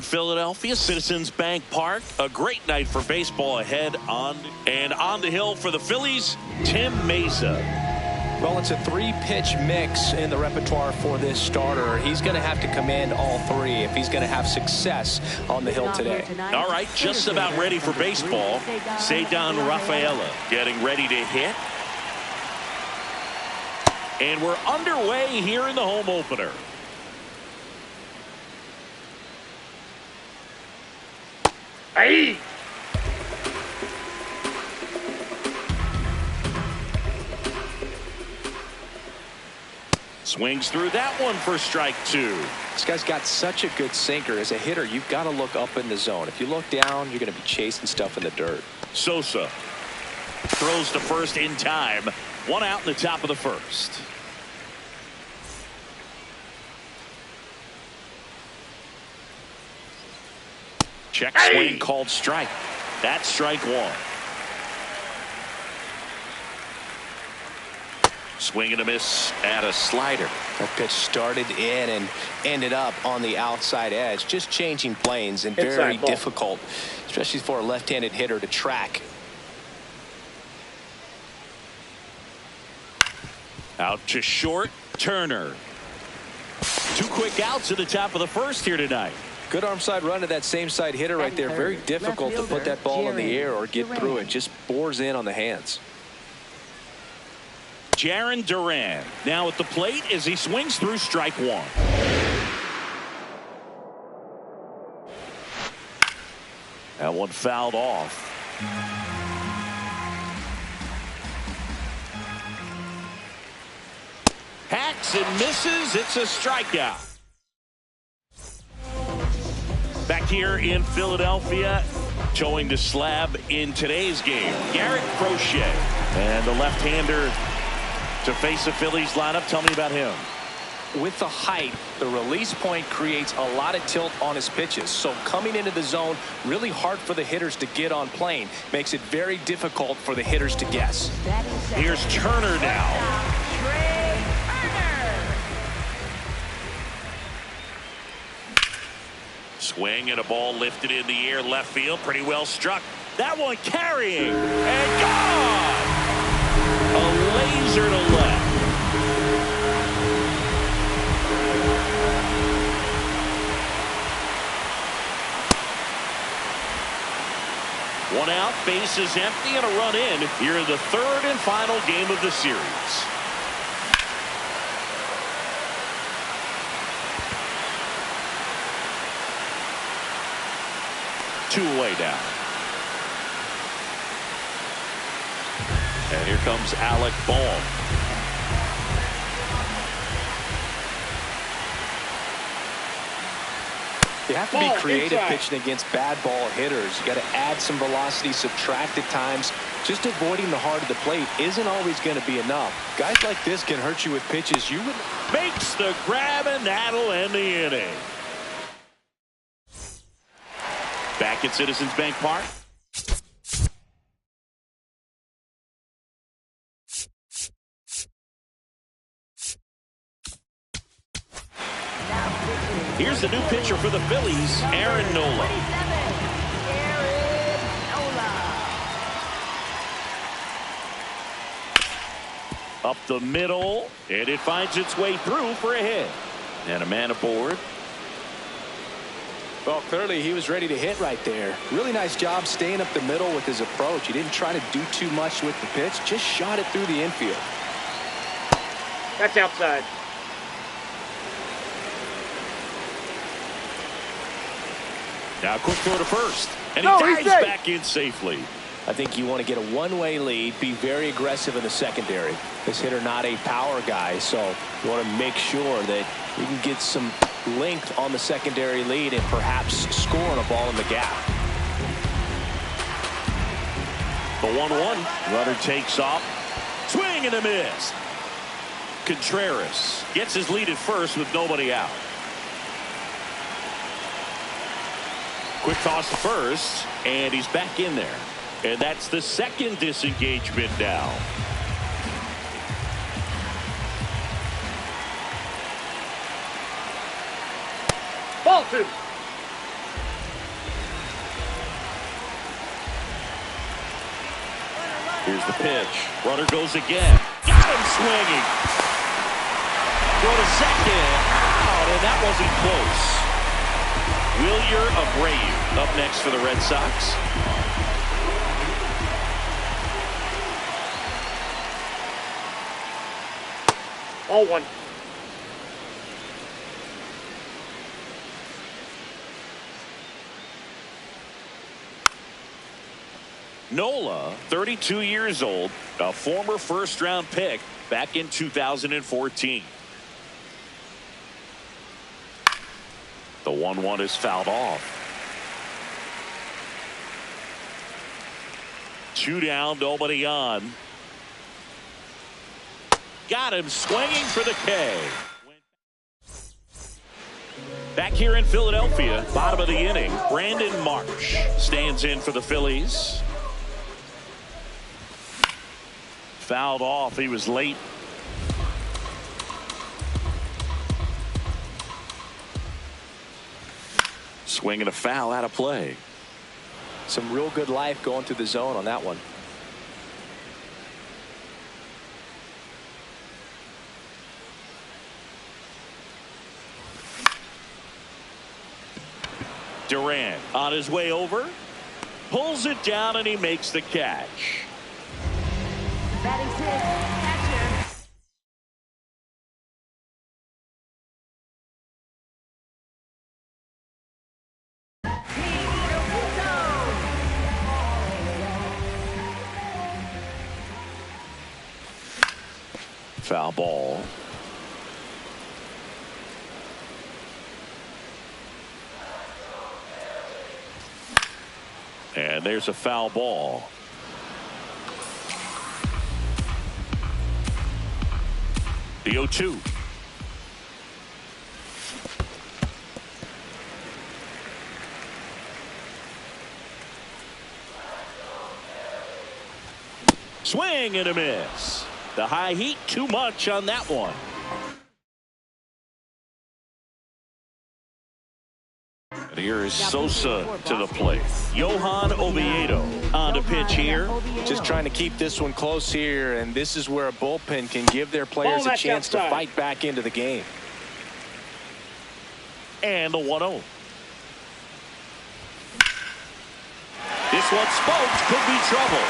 in Philadelphia, Citizens Bank Park. A great night for baseball ahead on the hill for the Phillies, Tim Mesa. Well, it's a three-pitch mix in the repertoire for this starter. He's going to have to command all three if he's going to have success on the hill today. All right, just about ready for baseball. Ceddanne Rafaela getting ready to hit. And we're underway here in the home opener. Hey! Swings through that one for strike two. This guy's got such a good sinker. As a hitter, you've got to look up in the zone. If you look down, you're going to be chasing stuff in the dirt. Sosa throws to first in time. One out in the top of the first. Check swing called strike. That's strike one. Swing and a miss at a slider. That pitch started in and ended up on the outside edge. Just changing planes and very difficult, especially for a left-handed hitter to track. Out to short, Turner. Two quick outs at the top of the first here tonight. Good arm side run to that same side hitter right there. Very difficult to put that ball in the air or get through it. Just bores in on the hands. Jarren Duran now at the plate as he swings through strike one. That one fouled off. Hacks and misses. It's a strikeout. Back here in Philadelphia, showing the slab in today's game, Garrett Crochet, and the left-hander to face the Phillies lineup. Tell me about him. With the height, the release point creates a lot of tilt on his pitches. So coming into the zone, really hard for the hitters to get on plane. Makes it very difficult for the hitters to guess. Here's Turner now. Swing and a ball lifted in the air left field. Pretty well struck. That one carrying and gone. A laser to left. One out, bases empty, and a run in here in the third and final game of the series. Two away now. And here comes Alec Bohm. You have to be creative pitching against bad ball hitters. You got to add some velocity, subtract at times. Just avoiding the heart of the plate isn't always going to be enough. Guys like this can hurt you with pitches you would. Makes the grab, and that'll end the inning. Back at Citizens Bank Park. Here's the new pitcher for the Phillies, Aaron Nola. Up the middle, and it finds its way through for a hit. And a man aboard. Well, clearly he was ready to hit right there. Really nice job staying up the middle with his approach. He didn't try to do too much with the pitch, just shot it through the infield. That's outside. Now quick throw to first, and he dives back in safely. I think you want to get a one-way lead, be very aggressive in the secondary. This hitter not a power guy, so you want to make sure that you can get some length on the secondary lead and perhaps score on a ball in the gap. The 1-1 runner takes off. Swing and a miss. Contreras gets his lead at first with nobody out. Quick toss to first, and he's back in there. And that's the second disengagement now. Ball two. Here's the pitch. Runner goes again. Got him swinging. Go to second. Out, and that wasn't close. Wilyer Abreu up next for the Red Sox. All one. Nola, 32 years old, a former first-round pick back in 2014. The 1-1 is fouled off. 2 down, nobody on. Got him swinging for the K. Back here in Philadelphia, bottom of the inning, Brandon Marsh stands in for the Phillies. Fouled off. He was late. Swing and a foul out of play. Some real good life going through the zone on that one. Durant on his way over, pulls it down, and he makes the catch. Batting six, catcher. Foul ball. And there's a foul ball. The 0-2. Swing and a miss. The high heat too much on that one. And here is Sosa to the plate. Johan Oviedo on the pitch here. Just trying to keep this one close here, and this is where a bullpen can give their players a chance to fight back into the game. And the 1-0. This one, Spokes, could be trouble.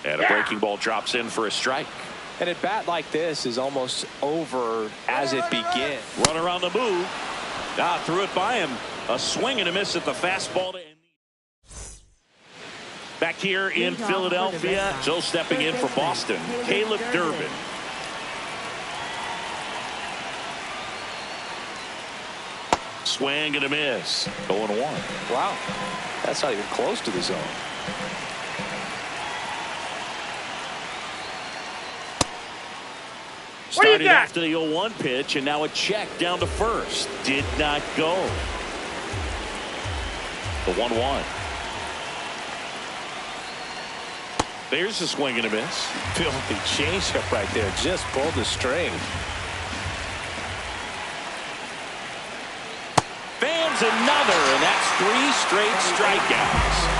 And a breaking ball drops in for a strike. And a bat like this is almost over as it begins. Runner on the move. Threw it by him. A swing and a miss at the fastball to end. Back here in Philadelphia, Joe stepping in for Boston, Caleb Durbin. Swing and a miss. 0-1. Wow. That's not even close to the zone. Started after the 0-1 pitch, and now a check down to first. Did not go. The 1-1. There's a swing and a miss. Filthy changeup right there. Just pulled the string. Fans another, and that's 3 straight strikeouts.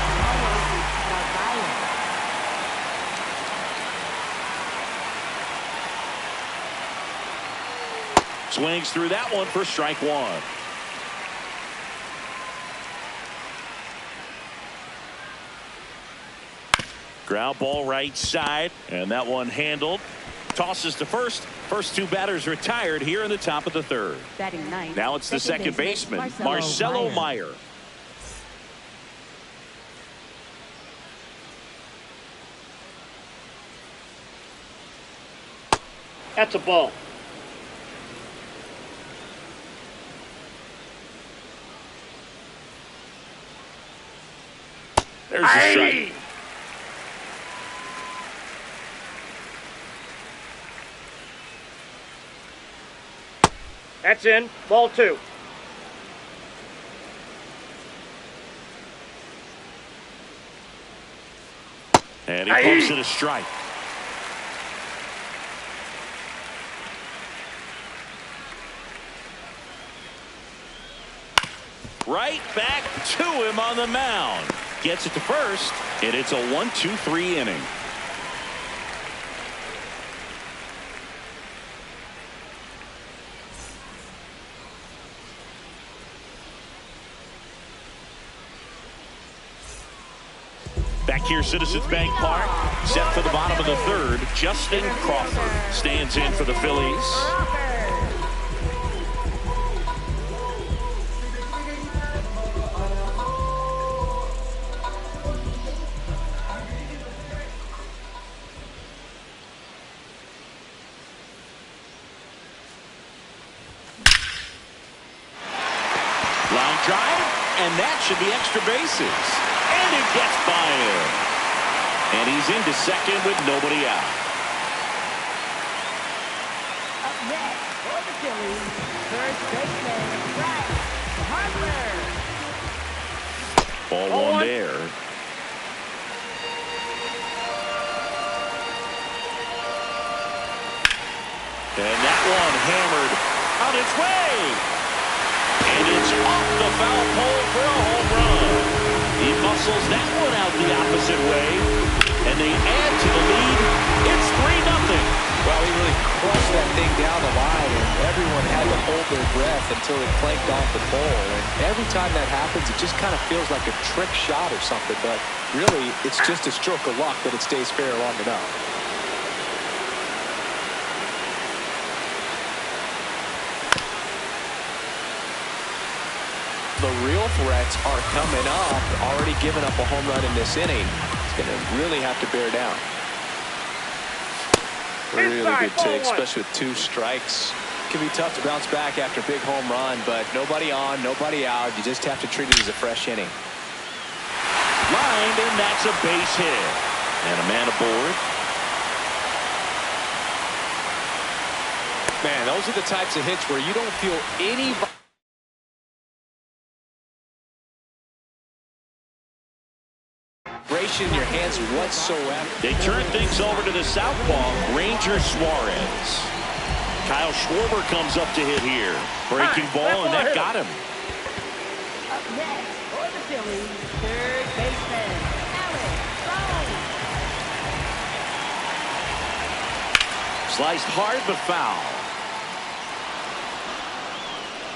Swings through that one for strike 1. Ground ball right side, and that one handled. Tosses to first. First 2 batters retired here in the top of the 3rd. Batting ninth. Now it's the second baseman, Marcelo Meyer. That's a ball. There's a strike. That's in. Ball 2. And he pumps it a strike. Right back to him on the mound. Gets it to first, and it's a 1-2-3 inning. Back here, Citizens Bank Park, set for the bottom of the third. Justin Crawford stands in for the Phillies. Line drive, and that should be extra bases. And it gets by him. And he's into second with nobody out. Up next for the Phillies, first baseman, Bryce Harper. Ball one there. And that one hammered on its way. And it's off the foul pole for a home run. He muscles that one out the opposite way, and they add to the lead. It's 3-0. Well, he really crushed that thing down the line, and everyone had to hold their breath until it clanked off the pole. And every time that happens, it just kind of feels like a trick shot or something, but really, it's just a stroke of luck that it stays fair long enough. The real threats are coming up. Already given up a home run in this inning. It's going to really have to bear down. Really good take, especially with 2 strikes. It can be tough to bounce back after a big home run, but nobody on, nobody out. You just have to treat it as a fresh inning. Lined, and that's a base hit. And a man aboard. Man, those are the types of hits where you don't feel any vibration in your hands whatsoever. They turn things over to the southpaw, Ranger Suarez. Kyle Schwarber comes up to hit here. Breaking ball, and that got him. Up next for the Phillies, third baseman, Alex Bone. Sliced hard but foul.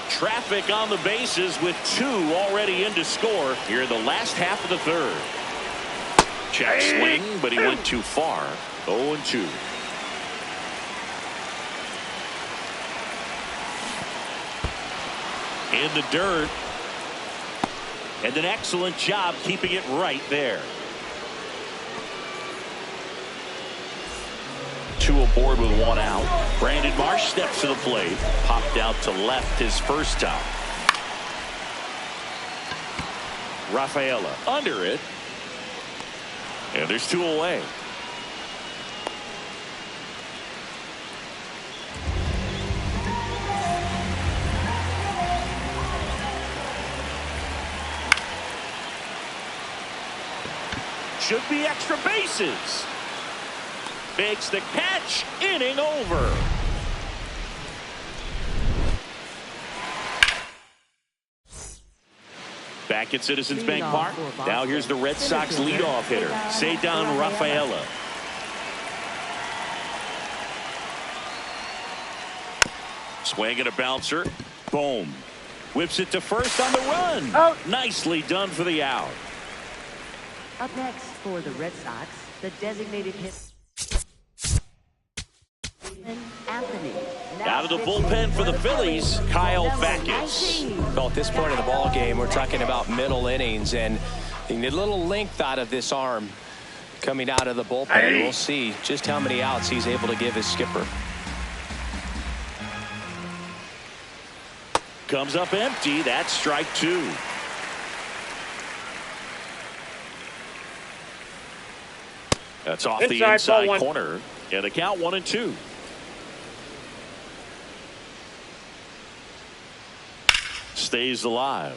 Traffic on the bases with 2 already in to score here in the last half of the third. Check swing, but he went too far. 0-2. In the dirt. And an excellent job keeping it right there. 2 aboard with 1 out. Brandon Marsh steps to the plate. Popped out to left his first time. Rafaela under it. And there's 2 away. Should be extra bases. Makes the catch. Inning over. Back at Citizens Bank Park. Now here's the Red Sox leadoff hitter, Cedar Rafaela. Swing and a bouncer. Boom. Whips it to first on the run. Out. Nicely done for the out. Up next for the Red Sox, the designated hit. Anthony. Out of the bullpen for the Phillies, Kyle Backus. Well, at this point in the ball game, we're talking about middle innings, and you need a little length out of this arm coming out of the bullpen. We'll see just how many outs he's able to give his skipper. Comes up empty. That's strike 2. That's off the inside corner. Yeah, the count 1-2. stays alive.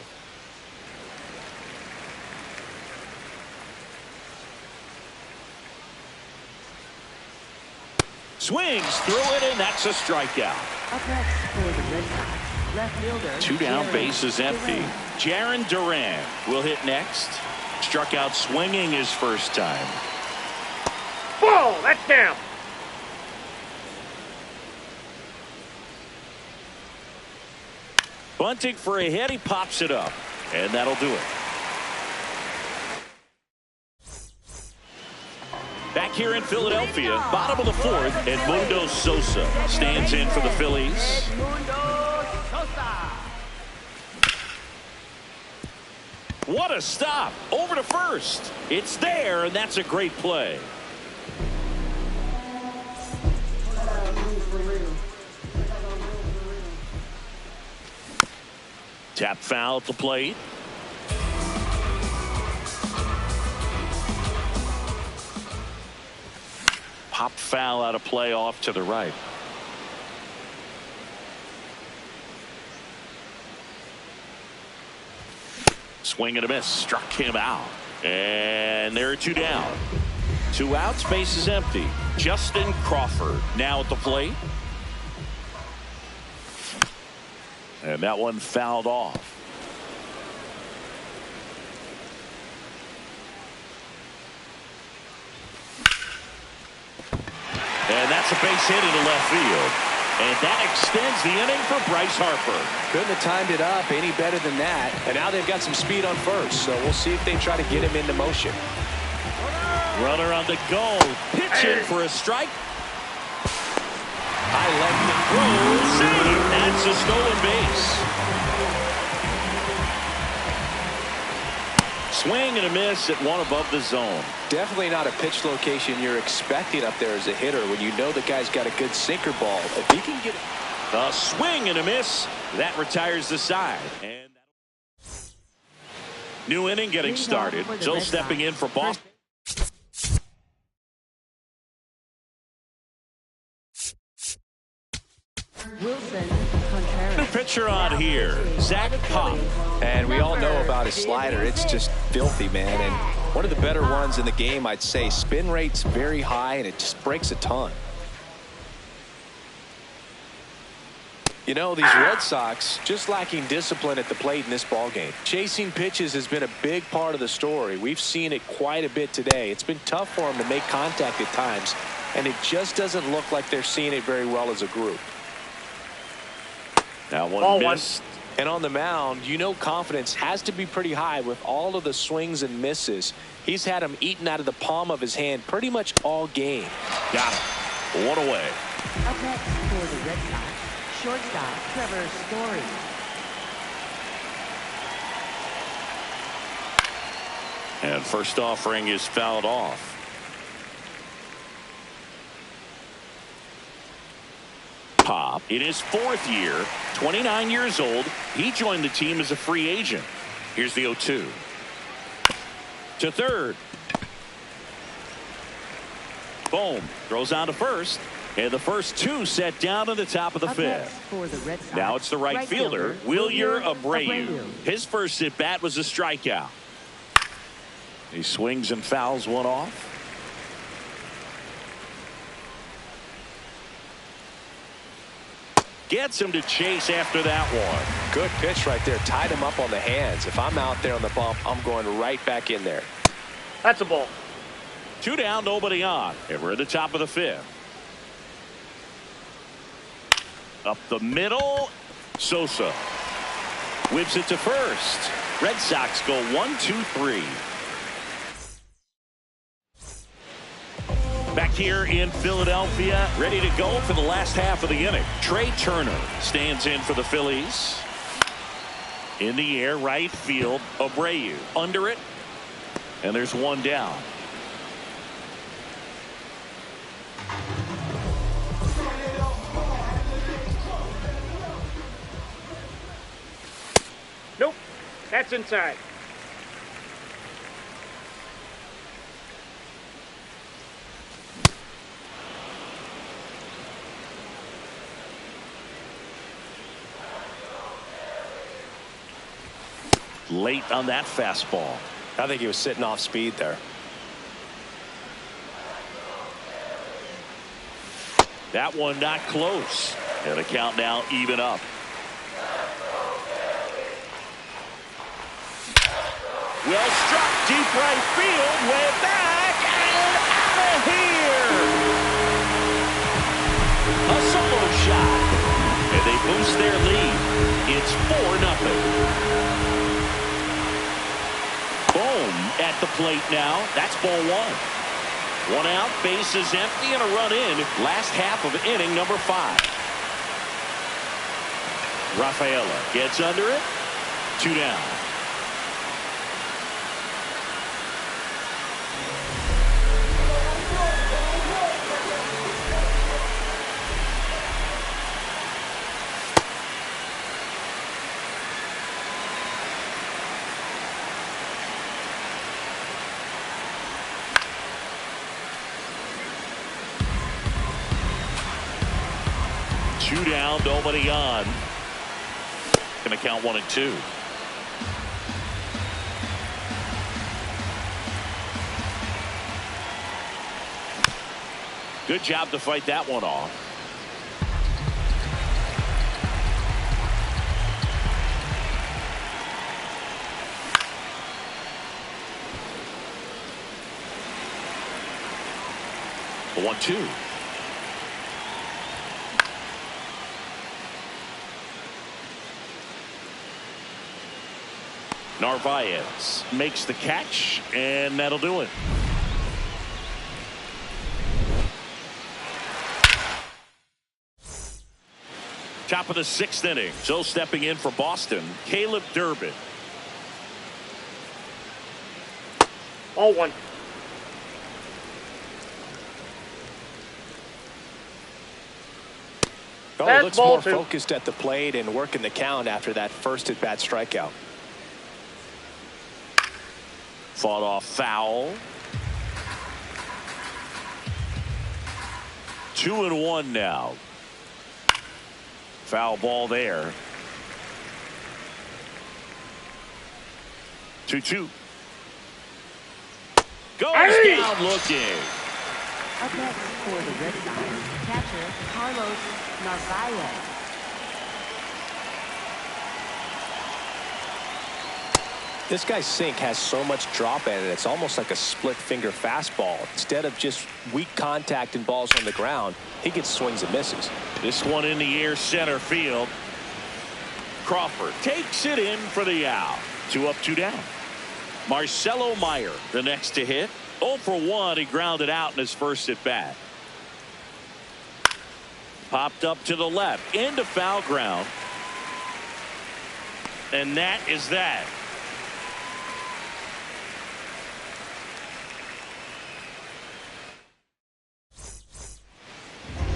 Swings through it, and that's a strikeout. Up next for the Red Sox, left fielder. 2 down, Jarren base is empty. Duran. Jarren Duran will hit next. Struck out swinging his first time. Ball, that's down. Bunting for a hit, he pops it up, and that'll do it. Back here in Philadelphia, bottom of the 4th, Edmundo Sosa stands in for the Phillies. Edmundo Sosa. What a stop! Over to first. It's there, and that's a great play. Tap foul at the plate. Pop foul out of play off to the right. Swing and a miss. Struck him out. And there are 2 down. 2 outs. Base is empty. Justin Crawford now at the plate. And that one fouled off. And that's a base hit into left field. And that extends the inning for Bryce Harper. Couldn't have timed it up any better than that. And now they've got some speed on first, so we'll see if they try to get him into motion. Runner on the go. Pitching for a strike. High left and throw. Save. That's a stolen base. Swing and a miss at one above the zone. Definitely not a pitch location you're expecting up there as a hitter when you know the guy's got a good sinker ball. If he can get a swing and a miss, that retires the side. And new inning getting started. So stepping in for Boston. Wilson Contreras. Pitcher on here, Zach Pop. And we all know about his slider. It's just filthy, man. And one of the better ones in the game, I'd say. Spin rate's very high, and it just breaks a ton. You know, these Red Sox just lacking discipline at the plate in this ballgame. Chasing pitches has been a big part of the story. We've seen it quite a bit today. It's been tough for them to make contact at times, and it just doesn't look like they're seeing it very well as a group. That one missed. And on the mound, you know confidence has to be pretty high with all of the swings and misses. He's had them eaten out of the palm of his hand pretty much all game. Got him. One away. Up next for the Red Sox, shortstop Trevor Story. And first offering is fouled off. Pop in his 4th year, 29 years old. He joined the team as a free agent. Here's the 0-2 to third. Boom, throws on to first, and the first 2 set down to the top of the 5th. For the Red Sox, Now it's the right fielder, Wilyer Abreu. His first at bat was a strikeout. He swings and fouls one off. Gets him to chase after that one. Good pitch right there. Tied him up on the hands. If I'm out there on the bump, I'm going right back in there. That's a ball. 2 down, nobody on. And we're at the top of the 5th. Up the middle. Sosa whips it to first. Red Sox go 1-2-3. Back here in Philadelphia, ready to go for the last half of the inning. Trey Turner stands in for the Phillies. In the air, right field, Abreu under it, and there's 1 down. Nope, that's inside. late on that fastball. I think he was sitting off speed there. That one not close. And the count now even up. Well struck, deep right field, way back, and out of here. A solo shot. And they boost their lead. It's 4-0. Bohm at the plate now. That's ball one. One out, base is empty, and a run in. Last half of inning number 5. Rafaela gets under it. 2 down. Two down, nobody on. Gonna count 1 and 2. Good job to fight that one off. The 1-2. Narvaez makes the catch, and that'll do it. Top of the 6th inning. So stepping in for Boston, Caleb Durbin. 0-1. Oh, he looks more focused at the plate and working the count after that first at-bat strikeout. Fought off foul. 2-1 now. Foul ball there. 2-2. Goes down looking. Up next for the Red Sox, catcher Carlos Narvaez. This guy's sink has so much drop in it. It's almost like a split finger fastball. Instead of just weak contact and balls on the ground, he gets swings and misses. This one in the air, center field. Crawford takes it in for the out. 2 up, 2 down. Marcelo Meyer, the next to hit. 0 for 1. He grounded out in his first at bat. Popped up to the left into foul ground. And that is that.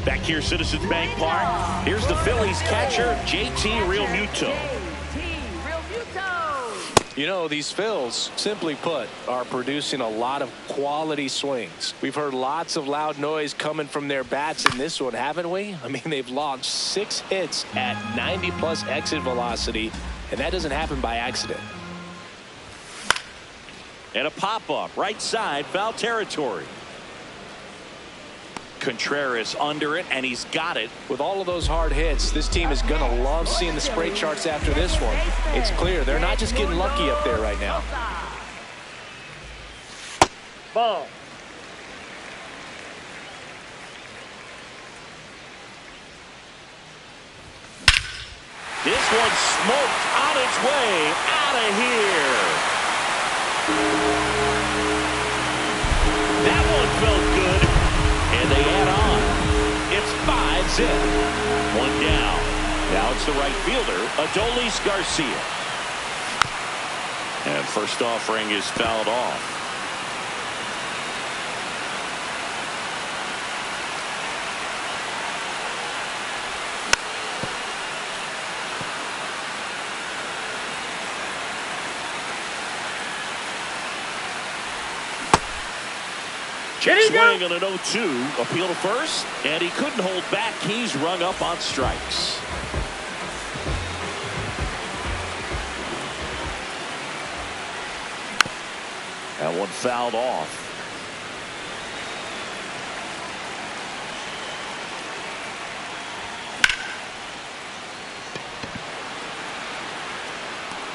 Back here, Citizens Bank Park. Here's the Phillies catcher, JT Realmuto. You know, these Phils, simply put, are producing a lot of quality swings. We've heard lots of loud noise coming from their bats in this one, haven't we? I mean, they've launched 6 hits at 90+ exit velocity, and that doesn't happen by accident. And a pop-up, right side, foul territory. Contreras under it, and he's got it. With all of those hard hits, this team is going to love seeing the spray charts after this one. It's clear they're not just getting lucky up there right now. Ball. This one smoked on its way out of here. That one felt good. And they add on. It's 5-zip. 1 down. Now it's the right fielder, Adolis Garcia. And first offering is fouled off. Swing on an 0-2. Appeal to first, and he couldn't hold back. He's rung up on strikes. That one fouled off.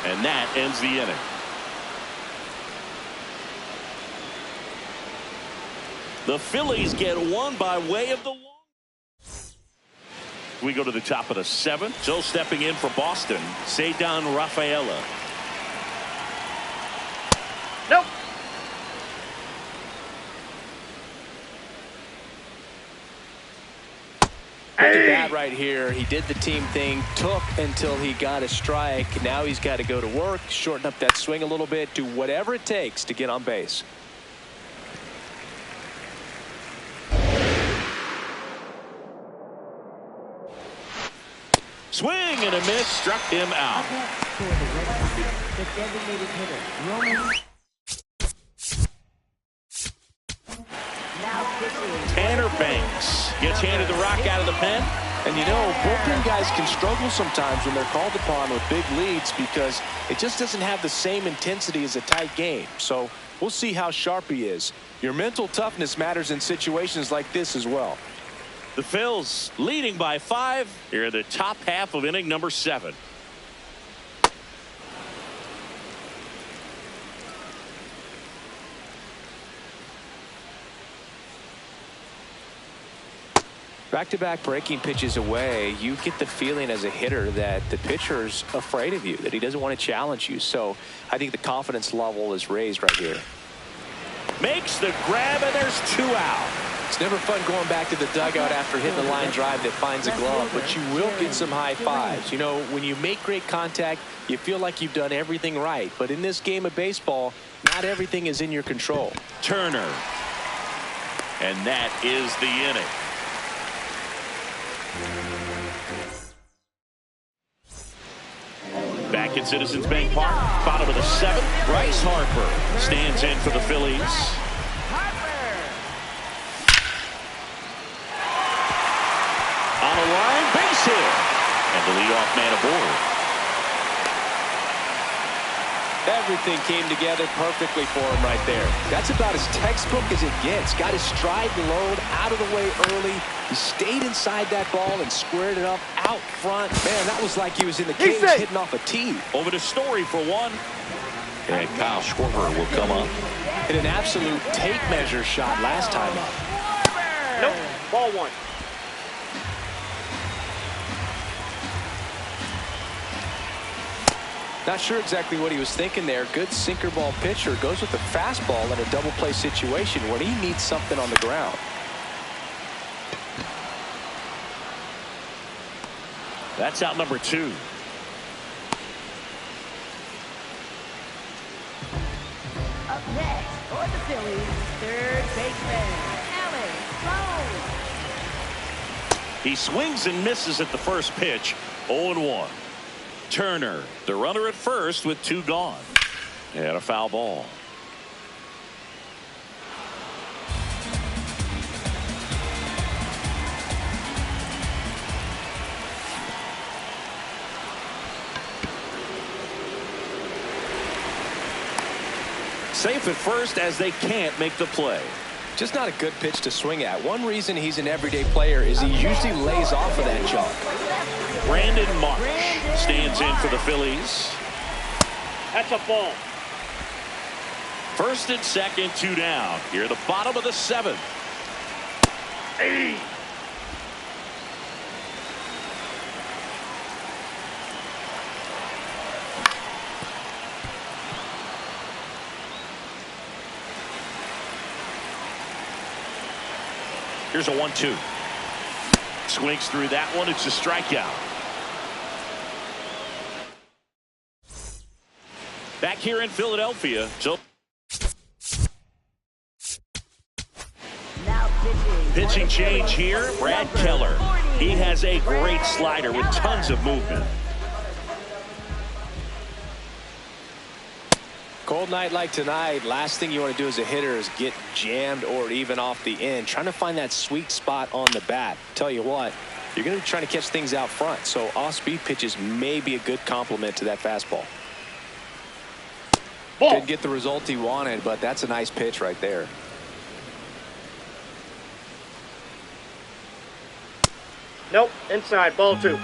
And that ends the inning. The Phillies get one by way of the long. We go to the top of the 7th. So stepping in for Boston, Cedar Rafaela. Nope. Look at that right here. He did the team thing, took until he got a strike. Now he's got to go to work, shorten up that swing a little bit, do whatever it takes to get on base. Swing and a miss, struck him out. The designated hitter, Roman. Now pitching. Tanner Banks gets handed the rock out of the pen. And you know, bullpen guys can struggle sometimes when they're called upon with big leads because it just doesn't have the same intensity as a tight game. So we'll see how sharp he is. Your mental toughness matters in situations like this as well. The Phils leading by 5 here in the top half of inning number 7. Back-to-back breaking pitches away, you get the feeling as a hitter that the pitcher's afraid of you, that he doesn't want to challenge you. So I think the confidence level is raised right here. Makes the grab, and there's 2 out. It's never fun going back to the dugout after hitting a line drive that finds a glove, but you will get some high fives. You know, when you make great contact, you feel like you've done everything right. But in this game of baseball, not everything is in your control. Turner. And that is the inning. Back at Citizens Bank Park, bottom of the 7th, Bryce Harper stands in for the Phillies. On the line, base hit, and the leadoff man aboard. Everything came together perfectly for him right there. That's about as textbook as it gets. Got his stride and load out of the way early. He stayed inside that ball and squared it up out front. Man, that was like he was in the cage hitting off a tee. Over to Story for 1. And Kyle Schwarber will come up. Hit an absolute tape measure shot last time up. Nope. Ball 1. Not sure exactly what he was thinking there. Good sinker ball pitcher goes with the fastball in a double play situation when he needs something on the ground. That's out number 2. Up next for the Phillies, third baseman, Alex Rose. He swings and misses at the first pitch. 0-1. Turner, the runner at first with 2 gone. And a foul ball. Safe at first as they can't make the play. Just not a good pitch to swing at. One reason he's an everyday player is he usually lays off of that jump. Brandon Marsh stands in for the Phillies. That's a ball. First and second, 2 down. Here at the bottom of the 7th. Hey. Here's a 1-2. Swings through that one. It's a strikeout. Back here in Philadelphia. So Now pitching change here. Brad Keller. He has a great slider with tons of movement. Cold night like tonight, last thing you want to do as a hitter is get jammed or even off the end. Trying to find that sweet spot on the bat. Tell you what, you're going to be trying to catch things out front. So off-speed pitches may be a good complement to that fastball. Ball. Didn't get the result he wanted, but that's a nice pitch right there. Nope. Inside. Ball 2.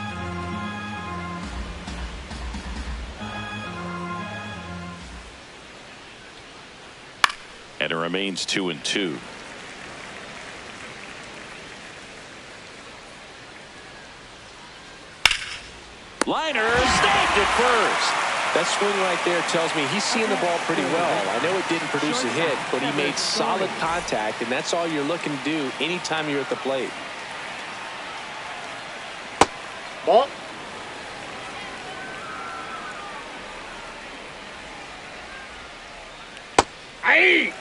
And it remains 2-2. Liner snagged at first. That swing right there tells me he's seeing the ball pretty well. I know it didn't produce a hit, but he made solid contact, and that's all you're looking to do anytime you're at the plate. Ball. Aye.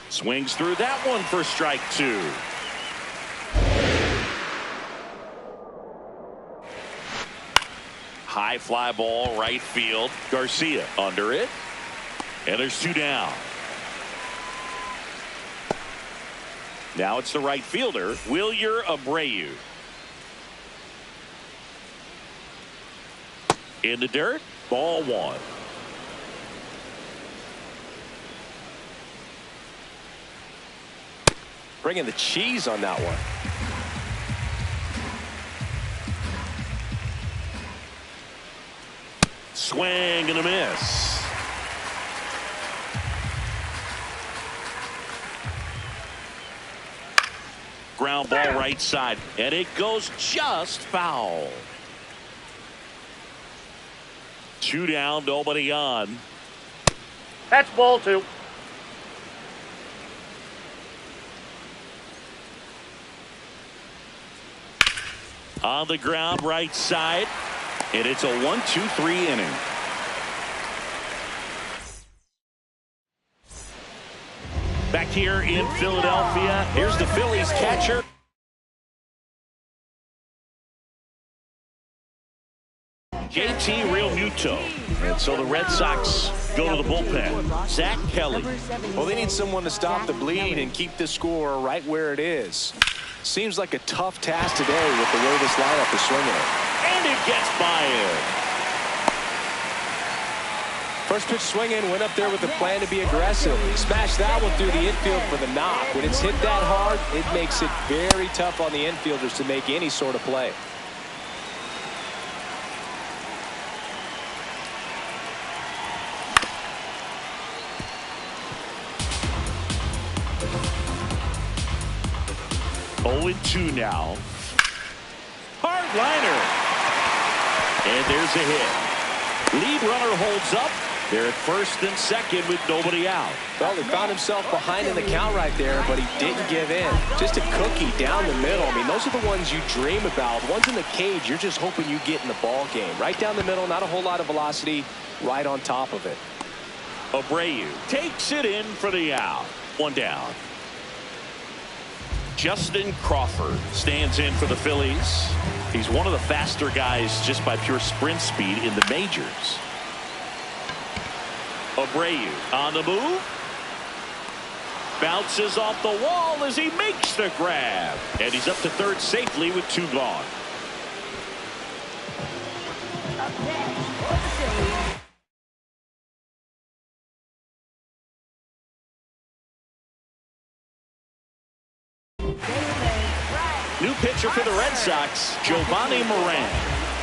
Swings through that one for strike 2. High fly ball right field. Garcia under it. And there's 2 down. Now it's the right fielder, Wilyer Abreu. In the dirt, ball 1. Bringing the cheese on that one. Swing and a miss. Ground ball right side, and it goes just foul. 2 down, nobody on. That's ball 2. On the ground right side, and it's a 1-2-3 inning. Back here in Philadelphia, here's the Phillies catcher. JT Realmuto. And so the Red Sox go to the bullpen. Zach Kelly. Well, they need someone to stop the bleed and keep the score right where it is. Seems like a tough task today with the way this lineup is swinging it. And it gets by him. First pitch swinging, went up there with a plan to be aggressive. Smashed that one through the infield for the knock. When it's hit that hard, it makes it very tough on the infielders to make any sort of play. Oh, 2 now. Hard liner. And there's a hit. Lead runner holds up. They're at first and second with nobody out. Well, he found himself behind in the count right there, but he didn't give in. Just a cookie down the middle. I mean, those are the ones you dream about. Ones in the cage, you're just hoping you get in the ball game. Right down the middle, not a whole lot of velocity, right on top of it. Abreu takes it in for the out. 1 down. Justin Crawford stands in for the Phillies. He's one of the faster guys just by pure sprint speed in the majors. Abreu on the move. Bounces off the wall as he makes the grab. And he's up to third safely with 2 gone. Up next for the Phillies. New pitcher for the Red Sox, Giovanni Moran.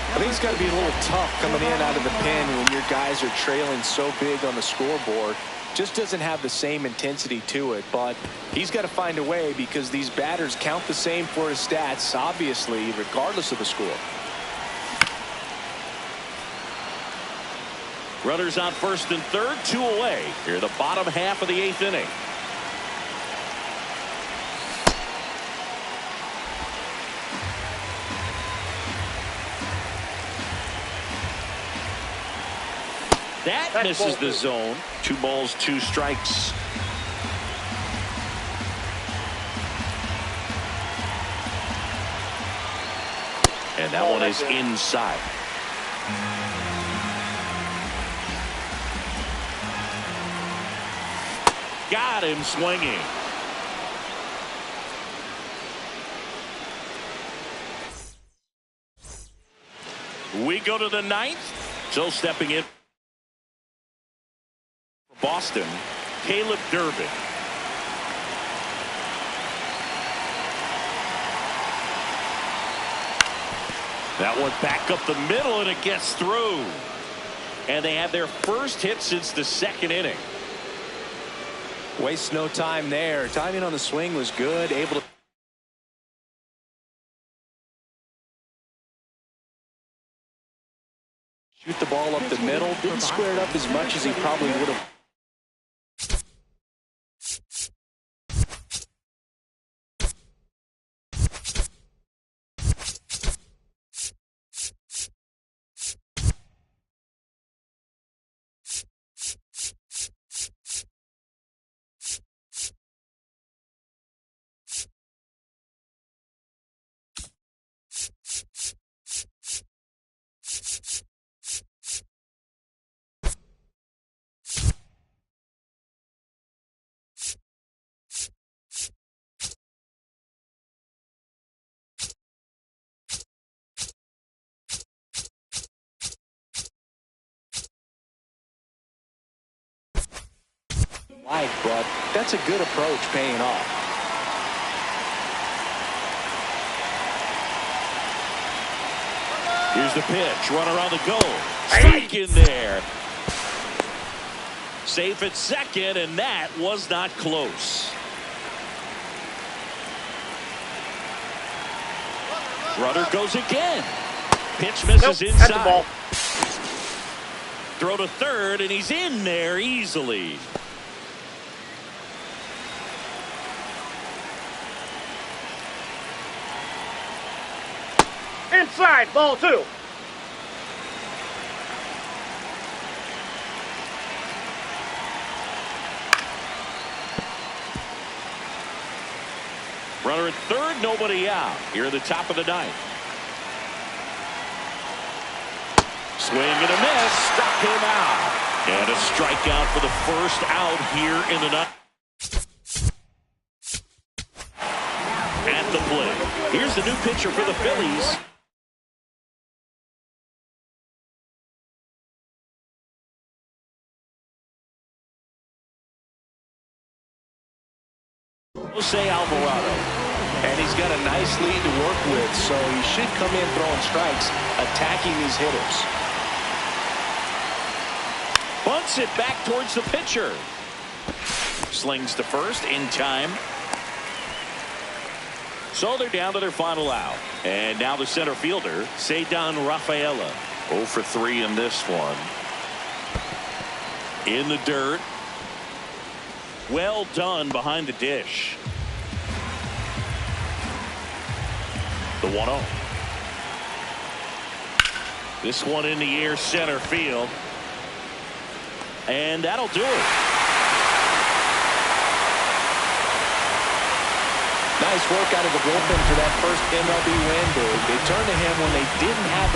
I think it's got to be a little tough coming in out of the pen when your guys are trailing so big on the scoreboard. Just doesn't have the same intensity to it, but he's got to find a way because these batters count the same for his stats, obviously, regardless of the score. Runners on first and third, 2 away. Here the bottom half of the 8th inning. That misses the zone. 2 balls, 2 strikes. And that one is inside. Got him swinging. We go to the ninth. So stepping in for Boston, Caleb Durbin. That one back up the middle, and it gets through. And they have their first hit since the second inning. Waste no time there. Timing on the swing was good. Able to shoot the ball up the middle. Didn't square it up as much as he probably would have. But that's a good approach paying off. Here's the pitch. Runner on the goal. Strike in there. Safe at second, and that was not close. Runner goes again. Pitch misses inside. That's the ball. Throw to third, and he's in there easily. Inside, ball 2. Runner at third, nobody out. Here at the top of the ninth. Swing and a miss. Struck him out. And a strikeout for the first out here in the ninth. At the plate. Here's the new pitcher for the Phillies. Jose Alvarado. And he's got a nice lead to work with, so he should come in throwing strikes, attacking these hitters. Bunts it back towards the pitcher. Slings to first in time. So they're down to their final out. And now the center fielder, Ceddanne Rafaela. 0 for 3 in this one. In the dirt. Well done behind the dish. The 1-0. This one in the air, center field. And that'll do it. Nice work out of the bullpen for that first MLB win. They turned to him when they didn't have the